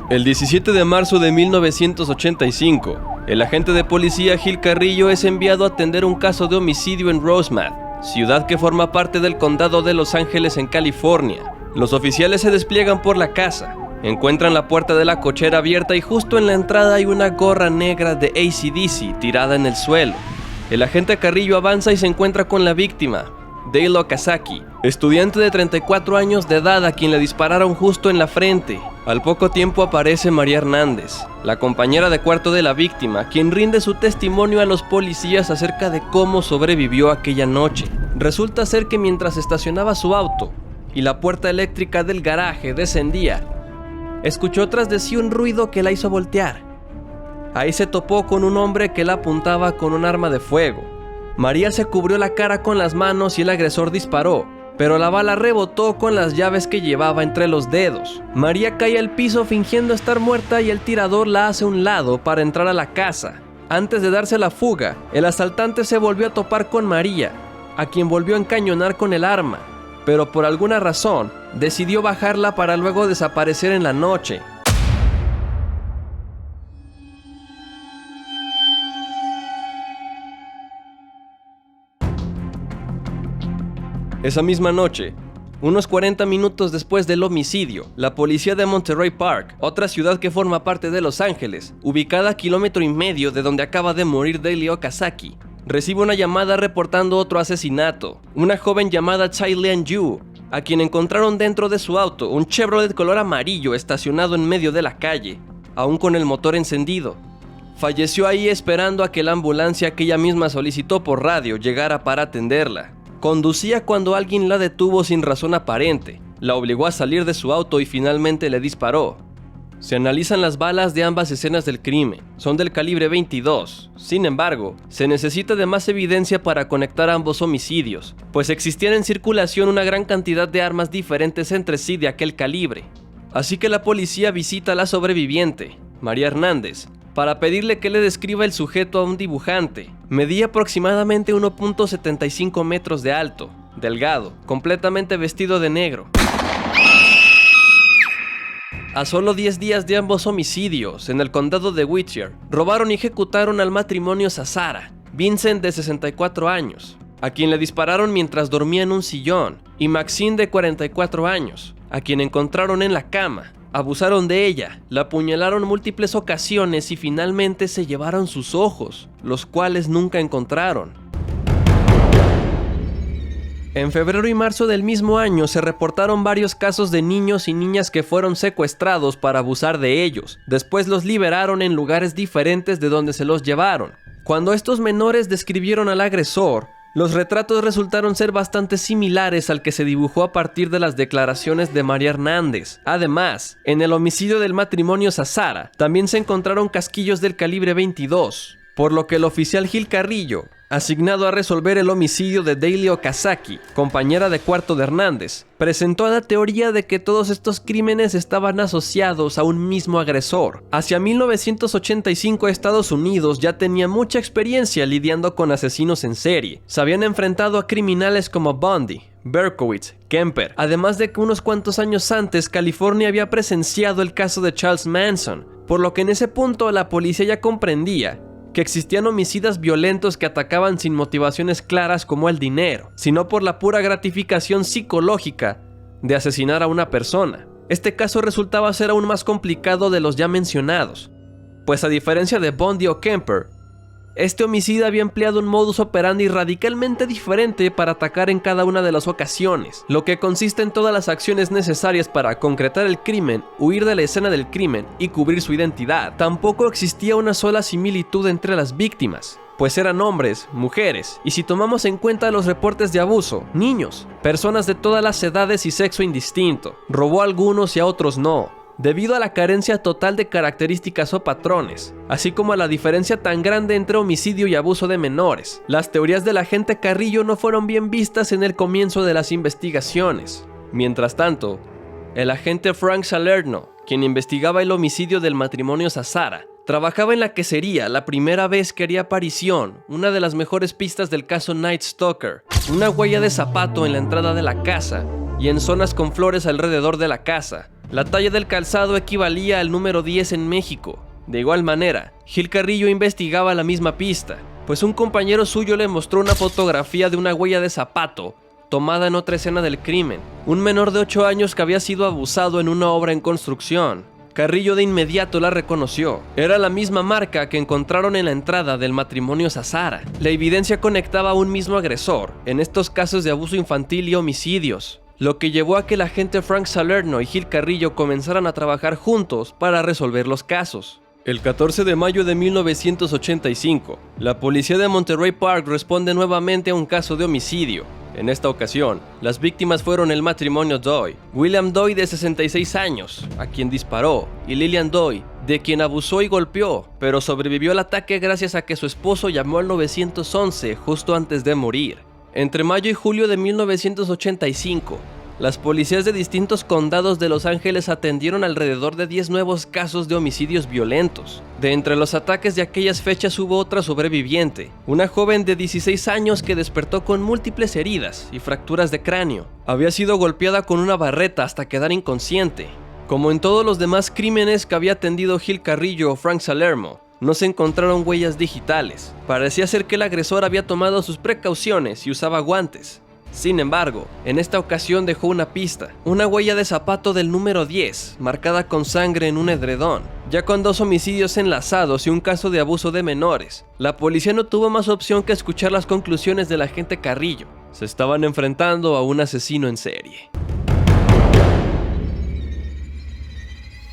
El 17 de marzo de 1985, el agente de policía Gil Carrillo es enviado a atender un caso de homicidio en Rosemont, ciudad que forma parte del condado de Los Ángeles en California. Los oficiales se despliegan por la casa, encuentran la puerta de la cochera abierta y justo en la entrada hay una gorra negra de AC/DC tirada en el suelo. El agente Carrillo avanza y se encuentra con la víctima, Dale Okazaki, estudiante de 34 años de edad a quien le dispararon justo en la frente. Al poco tiempo aparece María Hernández, la compañera de cuarto de la víctima, quien rinde su testimonio a los policías acerca de cómo sobrevivió aquella noche. Resulta ser que mientras estacionaba su auto y la puerta eléctrica del garaje descendía, escuchó tras de sí un ruido que la hizo voltear. Ahí se topó con un hombre que la apuntaba con un arma de fuego. María se cubrió la cara con las manos y el agresor disparó, pero la bala rebotó con las llaves que llevaba entre los dedos. María cae al piso fingiendo estar muerta y el tirador la hace a un lado para entrar a la casa. Antes de darse la fuga, el asaltante se volvió a topar con María, a quien volvió a encañonar con el arma, pero por alguna razón decidió bajarla para luego desaparecer en la noche. Esa misma noche, unos 40 minutos después del homicidio, la policía de Monterey Park, otra ciudad que forma parte de Los Ángeles, ubicada a 1,5 kilómetros de donde acaba de morir Dale Okazaki, recibe una llamada reportando otro asesinato. Una joven llamada Chai Lian Yu, a quien encontraron dentro de su auto, un Chevrolet color amarillo estacionado en medio de la calle, aún con el motor encendido. Falleció ahí esperando a que la ambulancia que ella misma solicitó por radio llegara para atenderla. Conducía cuando alguien la detuvo sin razón aparente, la obligó a salir de su auto y finalmente le disparó. Se analizan las balas de ambas escenas del crimen, son del calibre 22. Sin embargo, se necesita de más evidencia para conectar ambos homicidios, pues existían en circulación una gran cantidad de armas diferentes entre sí de aquel calibre. Así que la policía visita a la sobreviviente, María Hernández, para pedirle que le describa el sujeto a un dibujante. Medía aproximadamente 1.75 metros de alto, delgado, completamente vestido de negro. A solo 10 días de ambos homicidios, en el condado de Whittier, robaron y ejecutaron al matrimonio Zazara, Vincent de 64 años, a quien le dispararon mientras dormía en un sillón, y Maxine de 44 años, a quien encontraron en la cama. Abusaron de ella, la apuñalaron múltiples ocasiones y finalmente se llevaron sus ojos, los cuales nunca encontraron. En febrero y marzo del mismo año se reportaron varios casos de niños y niñas que fueron secuestrados para abusar de ellos. Después los liberaron en lugares diferentes de donde se los llevaron. Cuando estos menores describieron al agresor, los retratos resultaron ser bastante similares al que se dibujó a partir de las declaraciones de María Hernández. Además, en el homicidio del matrimonio Zazara, también se encontraron casquillos del calibre 22, por lo que el oficial Gil Carrillo, asignado a resolver el homicidio de Dale Okazaki, compañera de cuarto de Hernández, presentó la teoría de que todos estos crímenes estaban asociados a un mismo agresor. Hacia 1985 Estados Unidos ya tenía mucha experiencia lidiando con asesinos en serie. Se habían enfrentado a criminales como Bundy, Berkowitz, Kemper, además de que unos cuantos años antes California había presenciado el caso de Charles Manson, por lo que en ese punto la policía ya comprendía que existían homicidas violentos que atacaban sin motivaciones claras como el dinero, sino por la pura gratificación psicológica de asesinar a una persona. Este caso resultaba ser aún más complicado de los ya mencionados, pues a diferencia de Bundy o Kemper, este homicida había empleado un modus operandi radicalmente diferente para atacar en cada una de las ocasiones, lo que consiste en todas las acciones necesarias para concretar el crimen, huir de la escena del crimen y cubrir su identidad. Tampoco existía una sola similitud entre las víctimas, pues eran hombres, mujeres, y si tomamos en cuenta los reportes de abuso, niños, personas de todas las edades y sexo indistinto. Robó a algunos y a otros no, debido a la carencia total de características o patrones, así como a la diferencia tan grande entre homicidio y abuso de menores. Las teorías del agente Carrillo no fueron bien vistas en el comienzo de las investigaciones. Mientras tanto, el agente Frank Salerno, quien investigaba el homicidio del matrimonio Zazara, trabajaba en la que sería la primera vez que haría aparición una de las mejores pistas del caso Night Stalker, una huella de zapato en la entrada de la casa y en zonas con flores alrededor de la casa, La talla del calzado equivalía al número 10 en México. De igual manera, Gil Carrillo investigaba la misma pista, pues un compañero suyo le mostró una fotografía de una huella de zapato tomada en otra escena del crimen, un menor de 8 años que había sido abusado en una obra en construcción. Carrillo de inmediato la reconoció. Era la misma marca que encontraron en la entrada del matrimonio Zazara. La evidencia conectaba a un mismo agresor en estos casos de abuso infantil y homicidios, lo que llevó a que el agente Frank Salerno y Gil Carrillo comenzaran a trabajar juntos para resolver los casos. El 14 de mayo de 1985, la policía de Monterey Park responde nuevamente a un caso de homicidio. En esta ocasión, las víctimas fueron el matrimonio Doy, William Doy de 66 años, a quien disparó, y Lillian Doy, de quien abusó y golpeó, pero sobrevivió al ataque gracias a que su esposo llamó al 911 justo antes de morir. Entre mayo y julio de 1985, las policías de distintos condados de Los Ángeles atendieron alrededor de 10 nuevos casos de homicidios violentos. De entre los ataques de aquellas fechas hubo otra sobreviviente, una joven de 16 años que despertó con múltiples heridas y fracturas de cráneo. Había sido golpeada con una barreta hasta quedar inconsciente. Como en todos los demás crímenes que había atendido Gil Carrillo o Frank Salerno, no se encontraron huellas digitales. Parecía ser que el agresor había tomado sus precauciones y usaba guantes. Sin embargo, en esta ocasión dejó una pista, una huella de zapato del número 10, marcada con sangre en un edredón. Ya con 2 homicidios enlazados y un caso de abuso de menores, la policía no tuvo más opción que escuchar las conclusiones del agente Carrillo. Se estaban enfrentando a un asesino en serie.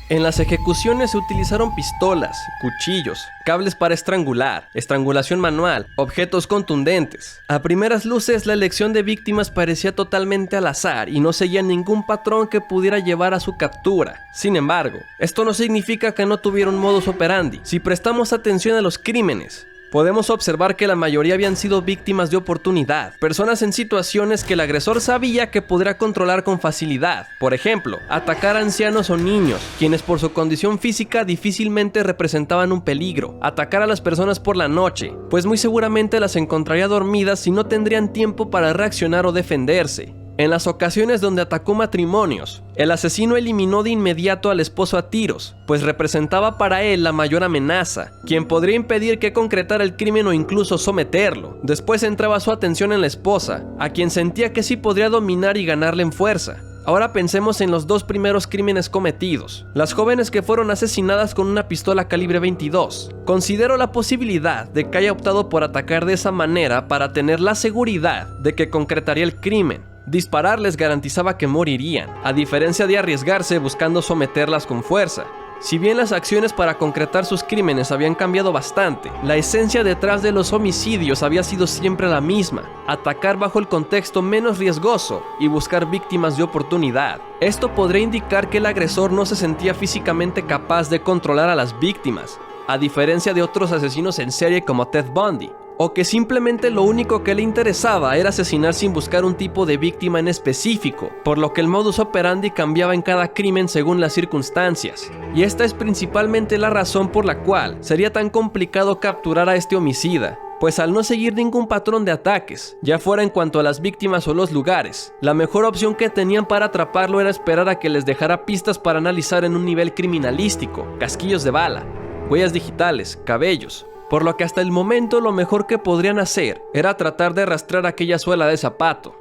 En las ejecuciones se utilizaron pistolas, cuchillos, cables para estrangular, estrangulación manual, objetos contundentes. A primeras luces, la elección de víctimas parecía totalmente al azar y no seguía ningún patrón que pudiera llevar a su captura. Sin embargo, esto no significa que no tuviera un modus operandi. Si prestamos atención a los crímenes, podemos observar que la mayoría habían sido víctimas de oportunidad, personas en situaciones que el agresor sabía que podría controlar con facilidad. Por ejemplo, atacar a ancianos o niños, quienes por su condición física difícilmente representaban un peligro. Atacar a las personas por la noche, pues muy seguramente las encontraría dormidas y no tendrían tiempo para reaccionar o defenderse. En las ocasiones donde atacó matrimonios, el asesino eliminó de inmediato al esposo a tiros, pues representaba para él la mayor amenaza, quien podría impedir que concretara el crimen o incluso someterlo. Después centraba su atención en la esposa, a quien sentía que sí podría dominar y ganarle en fuerza. Ahora pensemos en los 2 primeros crímenes cometidos, las jóvenes que fueron asesinadas con una pistola calibre 22. Considero la posibilidad de que haya optado por atacar de esa manera para tener la seguridad de que concretaría el crimen. Dispararles garantizaba que morirían, a diferencia de arriesgarse buscando someterlas con fuerza. Si bien las acciones para concretar sus crímenes habían cambiado bastante, la esencia detrás de los homicidios había sido siempre la misma: atacar bajo el contexto menos riesgoso y buscar víctimas de oportunidad. Esto podría indicar que el agresor no se sentía físicamente capaz de controlar a las víctimas, a diferencia de otros asesinos en serie como Ted Bundy, o que simplemente lo único que le interesaba era asesinar sin buscar un tipo de víctima en específico, por lo que el modus operandi cambiaba en cada crimen según las circunstancias. Y esta es principalmente la razón por la cual sería tan complicado capturar a este homicida, pues al no seguir ningún patrón de ataques, ya fuera en cuanto a las víctimas o los lugares, la mejor opción que tenían para atraparlo era esperar a que les dejara pistas para analizar en un nivel criminalístico: casquillos de bala, huellas digitales, cabellos. Por lo que hasta el momento lo mejor que podrían hacer era tratar de rastrear aquella suela de zapato.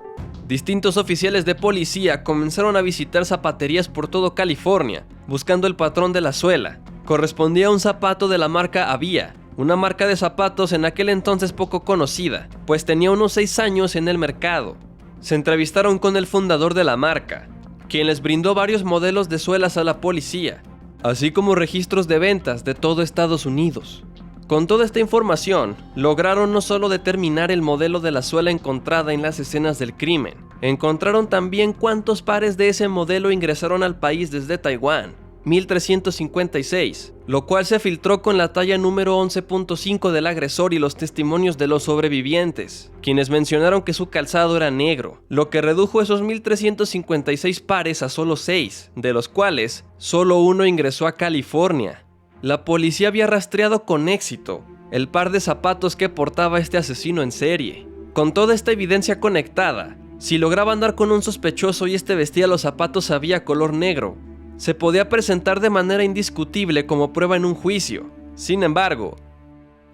Distintos oficiales de policía comenzaron a visitar zapaterías por todo California, buscando el patrón de la suela. Correspondía a un zapato de la marca Avia, una marca de zapatos en aquel entonces poco conocida, pues tenía unos 6 años en el mercado. Se entrevistaron con el fundador de la marca, quien les brindó varios modelos de suelas a la policía, así como registros de ventas de todo Estados Unidos. Con toda esta información, lograron no solo determinar el modelo de la suela encontrada en las escenas del crimen, encontraron también cuántos pares de ese modelo ingresaron al país desde Taiwán, 1356, lo cual se filtró con la talla número 11.5 del agresor y los testimonios de los sobrevivientes, quienes mencionaron que su calzado era negro, lo que redujo esos 1356 pares a solo 6, de los cuales solo uno ingresó a California. La policía había rastreado con éxito el par de zapatos que portaba este asesino en serie. Con toda esta evidencia conectada, si lograban dar con un sospechoso y este vestía los zapatos Avia color negro, se podía presentar de manera indiscutible como prueba en un juicio. Sin embargo,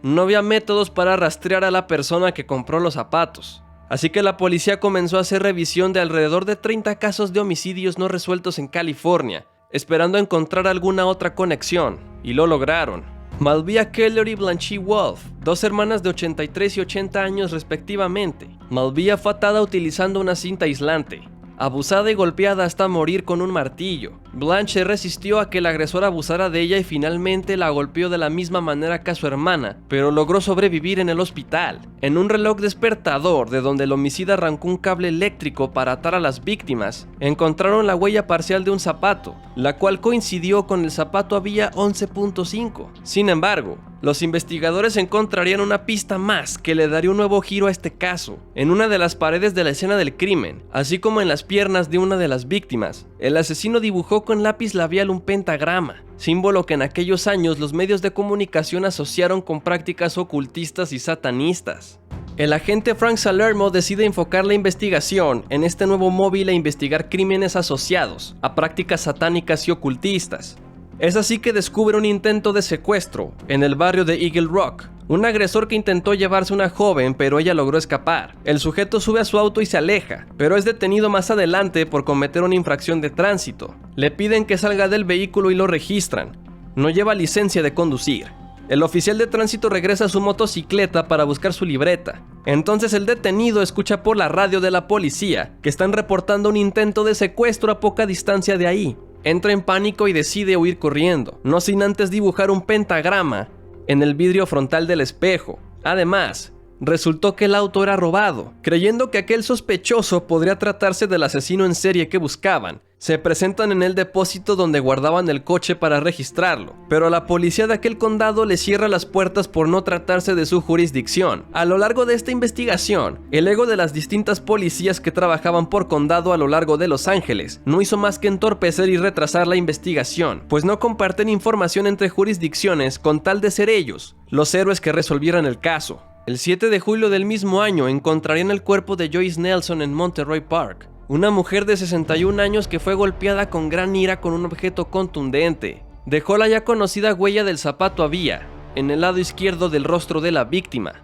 no había métodos para rastrear a la persona que compró los zapatos. Así que la policía comenzó a hacer revisión de alrededor de 30 casos de homicidios no resueltos en California, esperando encontrar alguna otra conexión, y lo lograron. Malvia Keller y Blanche Wolf, dos hermanas de 83 y 80 años respectivamente. Malvia fue atada utilizando una cinta aislante, abusada y golpeada hasta morir con un martillo. Blanche resistió a que el agresor abusara de ella y finalmente la golpeó de la misma manera que a su hermana, pero logró sobrevivir en el hospital. En un reloj despertador de donde el homicida arrancó un cable eléctrico para atar a las víctimas, encontraron la huella parcial de un zapato, la cual coincidió con el zapato había 11.5. Sin embargo, los investigadores encontrarían una pista más que le daría un nuevo giro a este caso. En una de las paredes de la escena del crimen, así como en las piernas de una de las víctimas, el asesino dibujó con lápiz labial un pentagrama, símbolo que en aquellos años los medios de comunicación asociaron con prácticas ocultistas y satanistas. El agente Frank Salermo decide enfocar la investigación en este nuevo móvil e investigar crímenes asociados a prácticas satánicas y ocultistas. Es así que descubre un intento de secuestro en el barrio de Eagle Rock. Un agresor que intentó llevarse a una joven, pero ella logró escapar. El sujeto sube a su auto y se aleja, pero es detenido más adelante por cometer una infracción de tránsito. Le piden que salga del vehículo y lo registran. No lleva licencia de conducir. El oficial de tránsito regresa a su motocicleta para buscar su libreta. Entonces el detenido escucha por la radio de la policía que están reportando un intento de secuestro a poca distancia de ahí. Entra en pánico y decide huir corriendo, no sin antes dibujar un pentagrama en el vidrio frontal del espejo. Además, resultó que el auto era robado. Creyendo que aquel sospechoso podría tratarse del asesino en serie que buscaban, se presentan en el depósito donde guardaban el coche para registrarlo, pero la policía de aquel condado le cierra las puertas por no tratarse de su jurisdicción. A lo largo de esta investigación, el ego de las distintas policías que trabajaban por condado a lo largo de Los Ángeles no hizo más que entorpecer y retrasar la investigación, pues no comparten información entre jurisdicciones con tal de ser ellos los héroes que resolvieran el caso. El 7 de julio del mismo año encontrarían el cuerpo de Joyce Nelson en Monterey Park, una mujer de 61 años que fue golpeada con gran ira con un objeto contundente. Dejó la ya conocida huella del zapato había en el lado izquierdo del rostro de la víctima.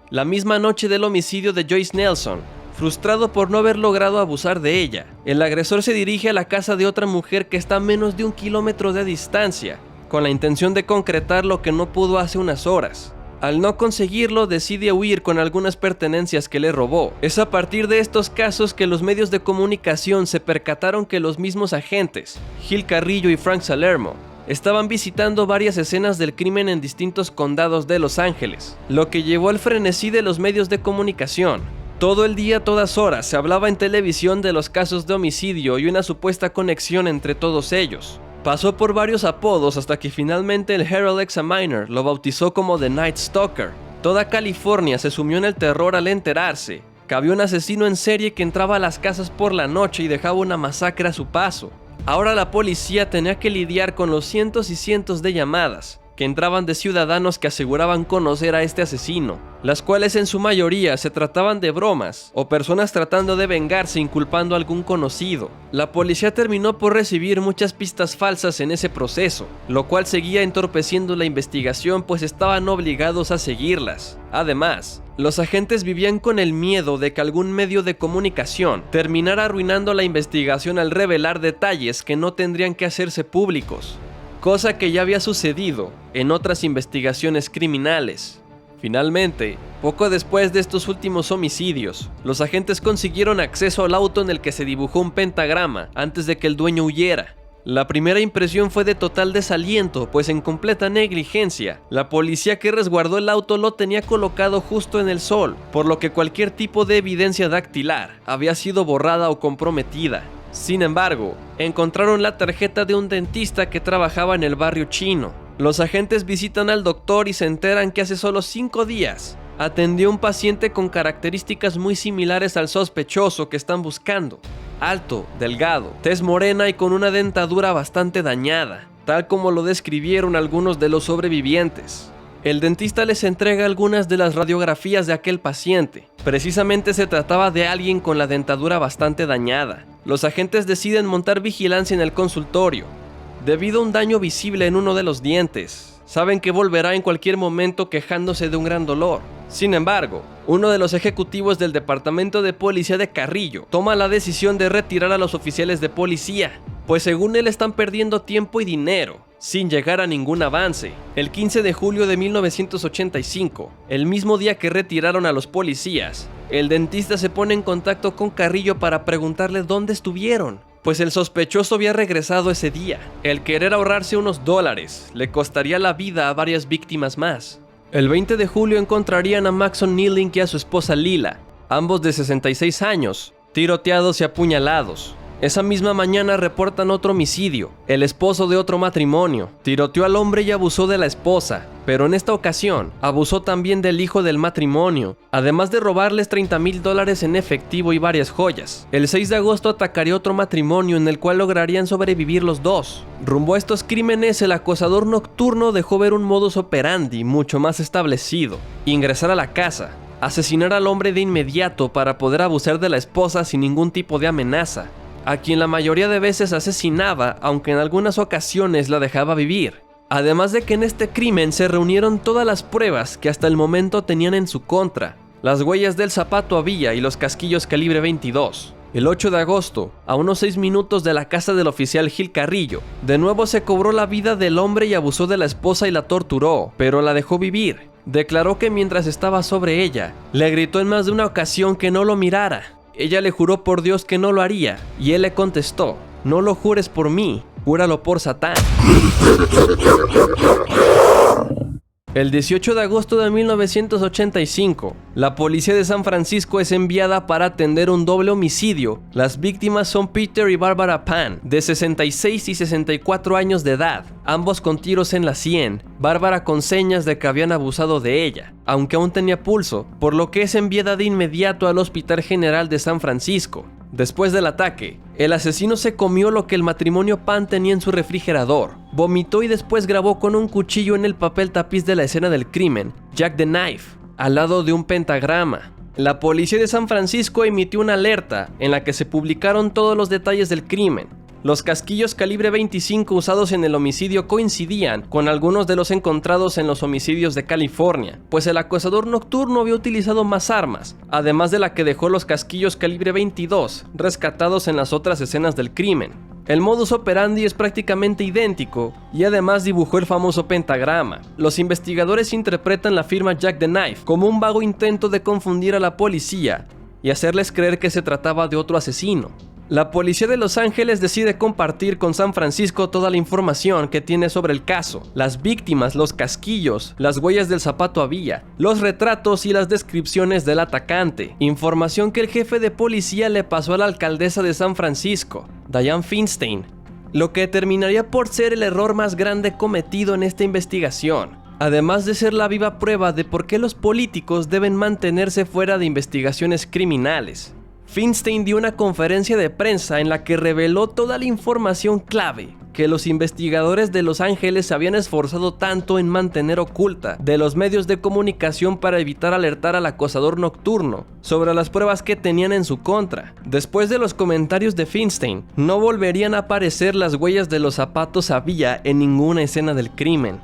La misma noche del homicidio de Joyce Nelson, frustrado por no haber logrado abusar de ella, el agresor se dirige a la casa de otra mujer que está a menos de 1 kilómetro de distancia, con la intención de concretar lo que no pudo hace unas horas. Al no conseguirlo, decide huir con algunas pertenencias que le robó. Es a partir de estos casos que los medios de comunicación se percataron que los mismos agentes, Gil Carrillo y Frank Salermo, estaban visitando varias escenas del crimen en distintos condados de Los Ángeles, lo que llevó al frenesí de los medios de comunicación. Todo el día, todas horas, se hablaba en televisión de los casos de homicidio y una supuesta conexión entre todos ellos. Pasó por varios apodos hasta que finalmente el Herald Examiner lo bautizó como The Night Stalker. Toda California se sumió en el terror al enterarse que había un asesino en serie que entraba a las casas por la noche y dejaba una masacre a su paso. Ahora la policía tenía que lidiar con los cientos y cientos de llamadas que entraban de ciudadanos que aseguraban conocer a este asesino, las cuales en su mayoría se trataban de bromas o personas tratando de vengarse inculpando a algún conocido. La policía terminó por recibir muchas pistas falsas en ese proceso, lo cual seguía entorpeciendo la investigación pues estaban obligados a seguirlas. Además, los agentes vivían con el miedo de que algún medio de comunicación terminara arruinando la investigación al revelar detalles que no tendrían que hacerse públicos, cosa que ya había sucedido en otras investigaciones criminales. Finalmente, poco después de estos últimos homicidios, los agentes consiguieron acceso al auto en el que se dibujó un pentagrama antes de que el dueño huyera. La primera impresión fue de total desaliento, pues en completa negligencia, la policía que resguardó el auto lo tenía colocado justo en el sol, por lo que cualquier tipo de evidencia dactilar había sido borrada o comprometida. Sin embargo, encontraron la tarjeta de un dentista que trabajaba en el barrio chino. Los agentes visitan al doctor y se enteran que hace solo 5 días atendió a un paciente con características muy similares al sospechoso que están buscando. Alto, delgado, tez morena y con una dentadura bastante dañada, tal como lo describieron algunos de los sobrevivientes. El dentista les entrega algunas de las radiografías de aquel paciente. Precisamente se trataba de alguien con la dentadura bastante dañada. Los agentes deciden montar vigilancia en el consultorio, debido a un daño visible en uno de los dientes. Saben que volverá en cualquier momento quejándose de un gran dolor. Sin embargo, uno de los ejecutivos del departamento de policía de Carrillo toma la decisión de retirar a los oficiales de policía, pues según él están perdiendo tiempo y dinero, sin llegar a ningún avance. El 15 de julio de 1985, el mismo día que retiraron a los policías, el dentista se pone en contacto con Carrillo para preguntarle dónde estuvieron, pues el sospechoso había regresado ese día. El querer ahorrarse unos dólares le costaría la vida a varias víctimas más. El 20 de julio encontrarían a Maxon Nealink y a su esposa Lila, ambos de 66 años, tiroteados y apuñalados. Esa misma mañana reportan otro homicidio. El esposo de otro matrimonio tiroteó al hombre y abusó de la esposa, pero en esta ocasión abusó también del hijo del matrimonio, además de robarles $30,000 en efectivo y varias joyas. El 6 de agosto atacaría otro matrimonio en el cual lograrían sobrevivir los dos. Rumbo a estos crímenes, el acosador nocturno dejó ver un modus operandi mucho más establecido: ingresar a la casa, asesinar al hombre de inmediato para poder abusar de la esposa sin ningún tipo de amenaza, a quien la mayoría de veces asesinaba, aunque en algunas ocasiones la dejaba vivir. Además de que en este crimen se reunieron todas las pruebas que hasta el momento tenían en su contra: las huellas del zapato a villa y los casquillos calibre 22. El 8 de agosto, a unos 6 minutos de la casa del oficial Gil Carrillo, de nuevo se cobró la vida del hombre y abusó de la esposa y la torturó, pero la dejó vivir. Declaró que mientras estaba sobre ella, le gritó en más de una ocasión que no lo mirara. Ella le juró por Dios que no lo haría, y él le contestó: no lo jures por mí, júralo por Satán. El 18 de agosto de 1985, la policía de San Francisco es enviada para atender un doble homicidio. Las víctimas son Peter y Barbara Pan, de 66 y 64 años de edad, ambos con tiros en la sien, Bárbara con señas de que habían abusado de ella, aunque aún tenía pulso, por lo que es enviada de inmediato al Hospital General de San Francisco. Después del ataque, el asesino se comió lo que el matrimonio Pan tenía en su refrigerador, vomitó y después grabó con un cuchillo en el papel tapiz de la escena del crimen, Jack the Knife, al lado de un pentagrama. La policía de San Francisco emitió una alerta en la que se publicaron todos los detalles del crimen. Los casquillos calibre 25 usados en el homicidio coincidían con algunos de los encontrados en los homicidios de California, pues el acosador nocturno había utilizado más armas, además de la que dejó los casquillos calibre 22 rescatados en las otras escenas del crimen. El modus operandi es prácticamente idéntico y además dibujó el famoso pentagrama. Los investigadores interpretan la firma Jack the Knife como un vago intento de confundir a la policía y hacerles creer que se trataba de otro asesino. La policía de Los Ángeles decide compartir con San Francisco toda la información que tiene sobre el caso: las víctimas, los casquillos, las huellas del zapato a villa, los retratos y las descripciones del atacante, información que el jefe de policía le pasó a la alcaldesa de San Francisco, Dianne Feinstein, lo que terminaría por ser el error más grande cometido en esta investigación, además de ser la viva prueba de por qué los políticos deben mantenerse fuera de investigaciones criminales. Feinstein dio una conferencia de prensa en la que reveló toda la información clave que los investigadores de Los Ángeles se habían esforzado tanto en mantener oculta de los medios de comunicación para evitar alertar al acosador nocturno sobre las pruebas que tenían en su contra. Después de los comentarios de Feinstein, no volverían a aparecer las huellas de los zapatos a villa en ninguna escena del crimen.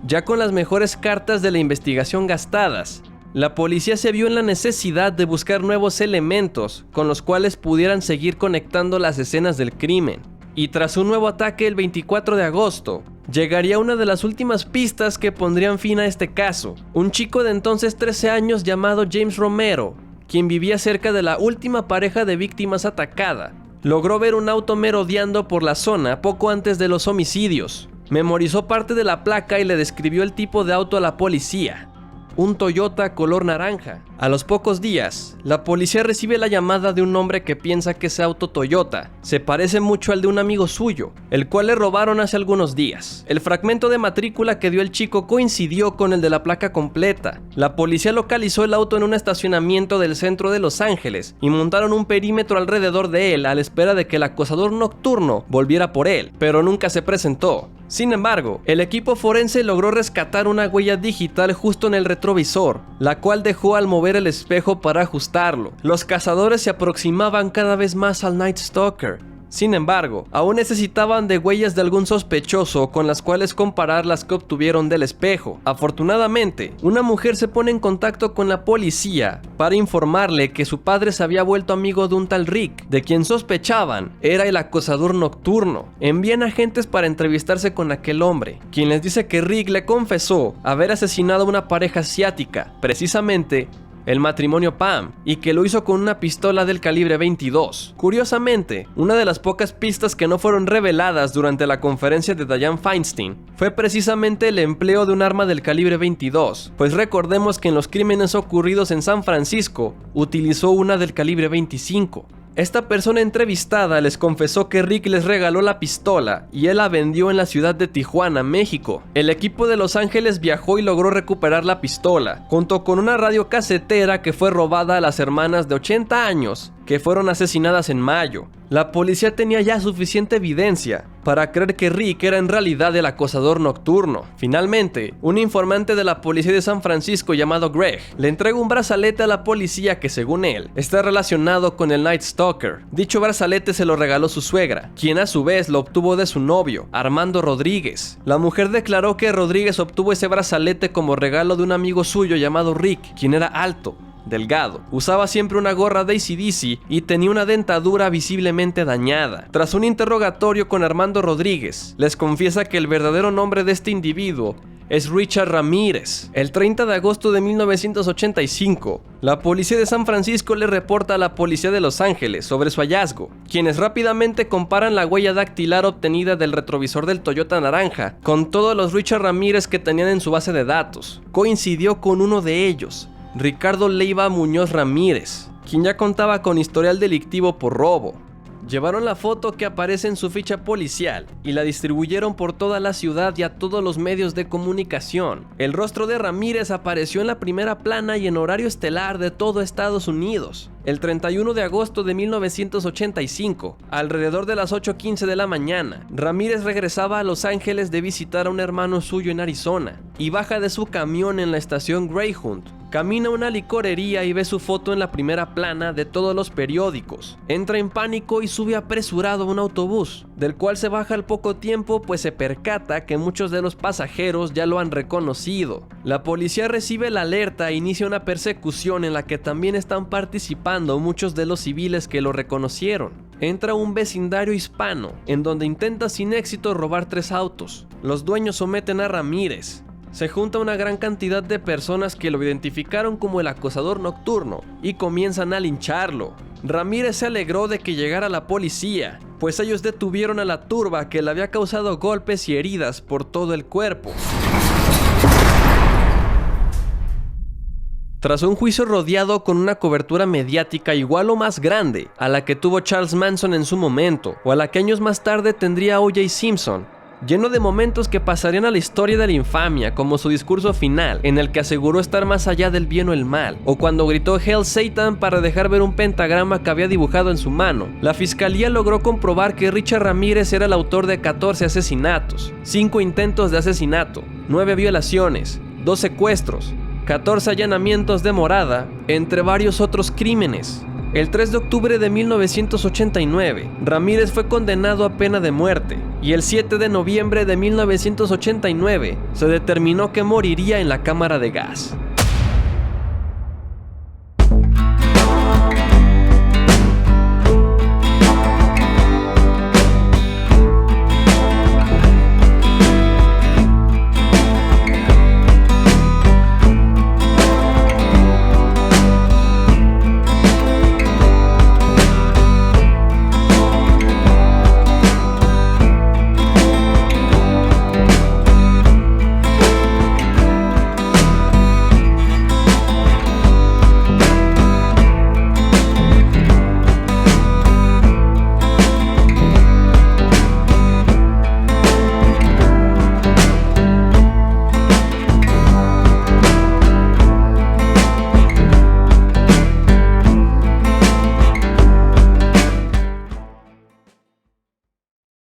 Ya con las mejores cartas de la investigación gastadas, la policía se vio en la necesidad de buscar nuevos elementos con los cuales pudieran seguir conectando las escenas del crimen. Y tras un nuevo ataque el 24 de agosto, llegaría una de las últimas pistas que pondrían fin a este caso: un chico de entonces 13 años llamado James Romero, quien vivía cerca de la última pareja de víctimas atacada. Logró ver un auto merodeando por la zona poco antes de los homicidios. Memorizó parte de la placa y le describió el tipo de auto a la policía: un Toyota color naranja. A los pocos días, la policía recibe la llamada de un hombre que piensa que ese auto Toyota se parece mucho al de un amigo suyo, el cual le robaron hace algunos días. El fragmento de matrícula que dio el chico coincidió con el de la placa completa. La policía localizó el auto en un estacionamiento del centro de Los Ángeles y montaron un perímetro alrededor de él a la espera de que el acosador nocturno volviera por él, pero nunca se presentó. Sin embargo, el equipo forense logró rescatar una huella digital justo en el retrovisor, la cual dejó al mover el espejo para ajustarlo. Los cazadores se aproximaban cada vez más al Night Stalker, Sin embargo, aún necesitaban de huellas de algún sospechoso con las cuales comparar las que obtuvieron del espejo. Afortunadamente, una mujer se pone en contacto con la policía para informarle que su padre se había vuelto amigo de un tal Rick, de quien sospechaban era el acosador nocturno. Envían agentes para entrevistarse con aquel hombre, quien les dice que Rick le confesó haber asesinado a una pareja asiática, precisamente el matrimonio Pam, y que lo hizo con una pistola del calibre 22. Curiosamente, una de las pocas pistas que no fueron reveladas durante la conferencia de Dianne Feinstein fue precisamente el empleo de un arma del calibre 22, pues recordemos que en los crímenes ocurridos en San Francisco utilizó una del calibre 25. Esta persona entrevistada les confesó que Rick les regaló la pistola y él la vendió en la ciudad de Tijuana, México. El equipo de Los Ángeles viajó y logró recuperar la pistola, junto con una radio casetera que fue robada a las hermanas de 80 años que fueron asesinadas en mayo. La policía tenía ya suficiente evidencia para creer que Rick era en realidad el acosador nocturno. Finalmente, un informante de la policía de San Francisco llamado Greg le entrega un brazalete a la policía que, según él, está relacionado con el Night Stalker. Dicho brazalete se lo regaló su suegra, quien a su vez lo obtuvo de su novio, Armando Rodríguez. La mujer declaró que Rodríguez obtuvo ese brazalete como regalo de un amigo suyo llamado Rick, quien era alto, delgado, usaba siempre una gorra de AC/DC y tenía una dentadura visiblemente dañada. Tras un interrogatorio con Armando Rodríguez, les confiesa que el verdadero nombre de este individuo es Richard Ramírez. El 30 de agosto de 1985, la policía de San Francisco le reporta a la policía de Los Ángeles sobre su hallazgo, quienes rápidamente comparan la huella dactilar obtenida del retrovisor del Toyota naranja con todos los Richard Ramírez que tenían en su base de datos. Coincidió con uno de ellos, Ricardo Leiva Muñoz Ramírez, quien ya contaba con historial delictivo por robo. Llevaron la foto que aparece en su ficha policial y la distribuyeron por toda la ciudad y a todos los medios de comunicación. El rostro de Ramírez apareció en la primera plana y en horario estelar de todo Estados Unidos. El 31 de agosto de 1985, alrededor de las 8:15 de la mañana, Ramírez regresaba a Los Ángeles de visitar a un hermano suyo en Arizona y baja de su camión en la estación Greyhound. Camina a una licorería y ve su foto en la primera plana de todos los periódicos. Entra en pánico y sube apresurado a un autobús, del cual se baja al poco tiempo, pues se percata que muchos de los pasajeros ya lo han reconocido. La policía recibe la alerta e inicia una persecución en la que también están participando muchos de los civiles que lo reconocieron. Entra a un vecindario hispano, en donde intenta sin éxito robar 3 autos. Los dueños someten a Ramírez. Se junta una gran cantidad de personas que lo identificaron como el acosador nocturno y comienzan a lincharlo. Ramírez se alegró de que llegara la policía, pues ellos detuvieron a la turba que le había causado golpes y heridas por todo el cuerpo. Tras un juicio rodeado con una cobertura mediática igual o más grande a la que tuvo Charles Manson en su momento, o a la que años más tarde tendría O.J. Simpson, lleno de momentos que pasarían a la historia de la infamia, como su discurso final, en el que aseguró estar más allá del bien o el mal, o cuando gritó Hail Satan para dejar ver un pentagrama que había dibujado en su mano, la fiscalía logró comprobar que Richard Ramírez era el autor de 14 asesinatos, 5 intentos de asesinato, 9 violaciones, 2 secuestros, 14 allanamientos de morada, entre varios otros crímenes. El 3 de octubre de 1989, Ramírez fue condenado a pena de muerte, y el 7 de noviembre de 1989 se determinó que moriría en la cámara de gas.